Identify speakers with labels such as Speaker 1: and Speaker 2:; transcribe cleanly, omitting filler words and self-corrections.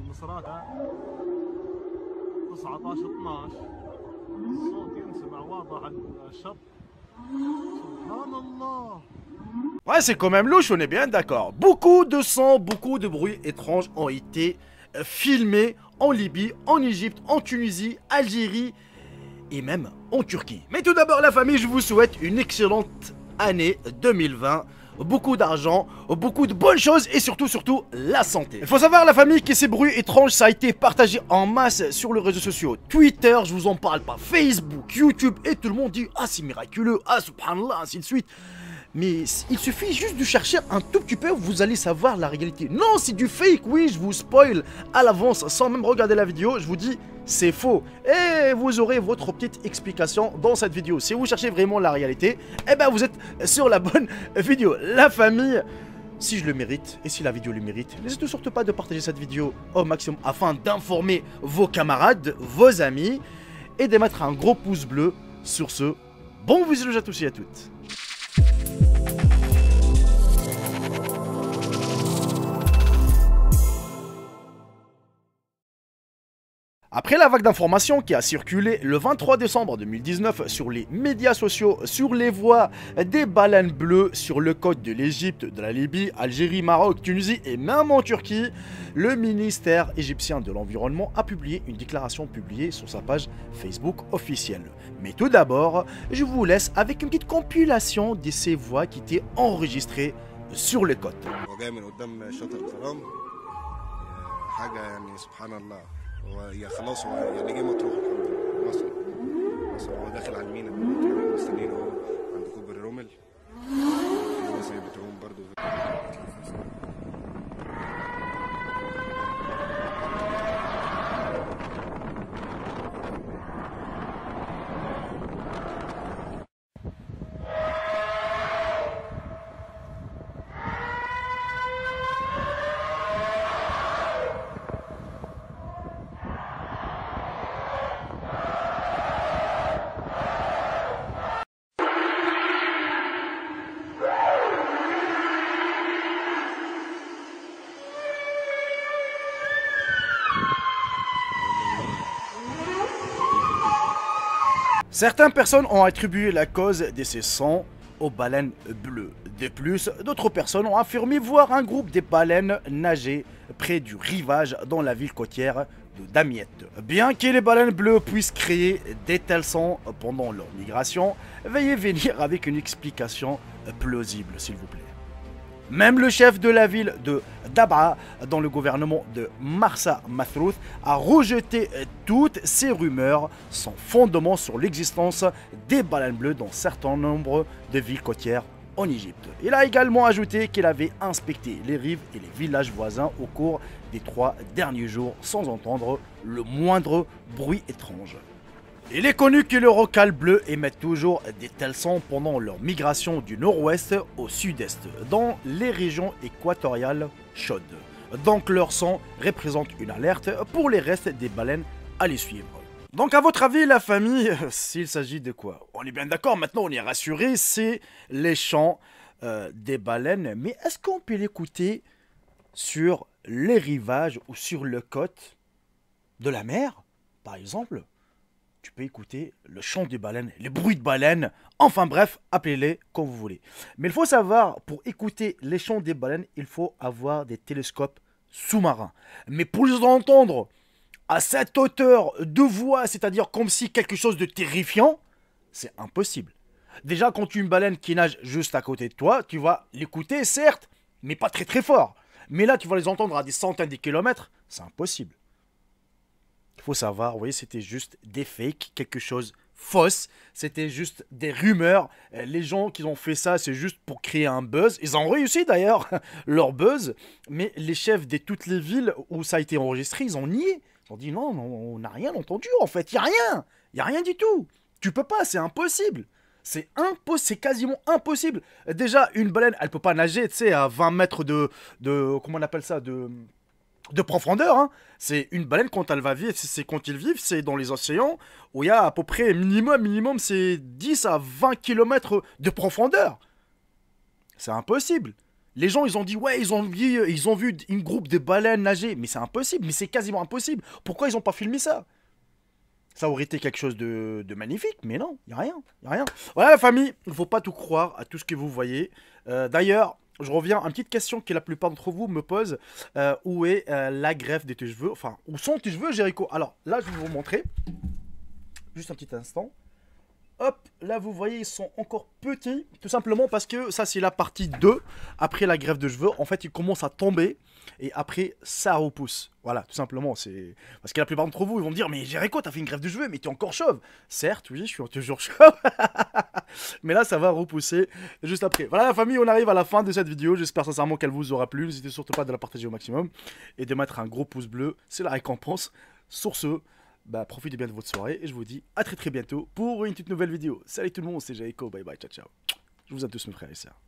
Speaker 1: في مصراتة 19-12 الصوت ينسمع واضح على الشط. سبحان الله.
Speaker 2: Ouais, c'est quand même louche, on est bien d'accord. Beaucoup de sons, beaucoup de bruits étranges ont été filmés en Libye, en Égypte, en Tunisie, Algérie et même en Turquie. Mais tout d'abord, la famille, je vous souhaite une excellente année 2020. Beaucoup d'argent, beaucoup de bonnes choses et surtout la santé. Il faut savoir la famille que ces bruits étranges ça a été partagé en masse sur les réseaux sociaux. Twitter, je vous en parle pas, Facebook, YouTube et tout le monde dit ah c'est miraculeux, ah subhanallah, ainsi de suite. Mais il suffit juste de chercher un tout petit peu, vous allez savoir la réalité. Non, c'est du fake, oui, je vous spoil à l'avance sans même regarder la vidéo, je vous dis c'est faux. Et vous aurez votre petite explication dans cette vidéo. Si vous cherchez vraiment la réalité, eh ben vous êtes sur la bonne vidéo. La famille, si je le mérite et si la vidéo le mérite, n'hésitez surtout pas de partager cette vidéo au maximum afin d'informer vos camarades, vos amis et de mettre un gros pouce bleu. Sur ce, bon visionnage à tous et à toutes. Après la vague d'informations qui a circulé le 23 décembre 2019 sur les médias sociaux, sur les voies des baleines bleues sur le côte de l'Égypte, de la Libye, Algérie, Maroc, Tunisie et même en Turquie, le ministère égyptien de l'Environnement a publié une déclaration publiée sur sa page Facebook officielle. Mais tout d'abord, je vous laisse avec une petite compilation de ces voix qui étaient enregistrées sur les côtes.
Speaker 3: وهي خلاص هو يعني جه مطروح الحمد لله وصل هو داخل على المينا دلوقتي مستنيين اهو عند كوبري رومل في ناس بتعوم برضه.
Speaker 2: Certaines personnes ont attribué la cause de ces sons aux baleines bleues. De plus, d'autres personnes ont affirmé voir un groupe de baleines nager près du rivage dans la ville côtière de Damiette. Bien que les baleines bleues puissent créer des tels sons pendant leur migration, veuillez venir avec une explication plausible s'il vous plaît. Même le chef de la ville de Dab'a, dans le gouvernement de Marsa Matruth, a rejeté toutes ces rumeurs sans fondement sur l'existence des baleines bleues dans un certain nombre de villes côtières en Égypte. Il a également ajouté qu'il avait inspecté les rives et les villages voisins au cours des 3 derniers jours sans entendre le moindre bruit étrange. Il est connu que les rocales bleues émettent toujours des tels sons pendant leur migration du nord-ouest au sud-est, dans les régions équatoriales chaudes. Donc leur son représente une alerte pour les restes des baleines à les suivre. Donc à votre avis la famille, s'il s'agit de quoi? On est bien d'accord, maintenant on est rassuré, c'est les chants des baleines, mais est-ce qu'on peut l'écouter sur les rivages ou sur le côte de la mer, par exemple? Tu peux écouter le chant des baleines, les bruits de baleines, enfin bref, appelez-les comme vous voulez. Mais il faut savoir, pour écouter les chants des baleines, il faut avoir des télescopes sous-marins. Mais pour les entendre à cette hauteur de voix, c'est-à-dire comme si quelque chose de terrifiant, c'est impossible. Déjà, quand tu as une baleine qui nage juste à côté de toi, tu vas l'écouter, certes, mais pas très très fort. Mais là, tu vas les entendre à des centaines de kilomètres, c'est impossible. Il faut savoir, vous voyez, c'était juste des fakes, quelque chose fausse, c'était juste des rumeurs. Les gens qui ont fait ça, c'est juste pour créer un buzz. Ils ont réussi d'ailleurs leur buzz, mais les chefs de toutes les villes où ça a été enregistré, ils ont nié. Ils ont dit non, on n'a rien entendu en fait, il n'y a rien du tout. Tu peux pas, c'est impossible. C'est quasiment impossible. Déjà, une baleine, elle peut pas nager, tu sais, à 20 mètres de comment on appelle ça, de profondeur, hein. C'est une baleine quand elle va vivre, c'est quand ils vivent, c'est dans les océans où il y a à peu près minimum c'est 10 à 20 km de profondeur. C'est impossible. Les gens, ils ont dit, ouais, ils ont vu une groupe de baleines nager. Mais c'est impossible, mais c'est quasiment impossible. Pourquoi ils ont pas filmé ça? Ça aurait été quelque chose de magnifique, mais non, il n'y a rien, y a rien. Voilà la famille, il ne faut pas tout croire à tout ce que vous voyez. D'ailleurs, je reviens à une petite question que la plupart d'entre vous me posent. Où est la greffe de tes cheveux? Enfin, où sont tes cheveux, Jericho? Alors, là, je vais vous montrer. Juste un petit instant. Hop, là vous voyez ils sont encore petits, tout simplement parce que ça c'est la partie 2, après la greffe de cheveux, en fait ils commencent à tomber, et après ça repousse, voilà, tout simplement, c'est... Parce que la plupart d'entre vous ils vont me dire, mais Jericho t'as fait une greffe de cheveux, mais t'es encore chauve. Certes, oui, je suis toujours chauve, mais là ça va repousser juste après. Voilà la famille, on arrive à la fin de cette vidéo, j'espère sincèrement qu'elle vous aura plu, n'hésitez surtout pas de la partager au maximum, et de mettre un gros pouce bleu, c'est la récompense. Sur ce... Bah, profitez bien de votre soirée et je vous dis à très bientôt pour une toute nouvelle vidéo. Salut tout le monde, c'est Jericho, bye bye, ciao ciao. Je vous aime tous mes frères et sœurs.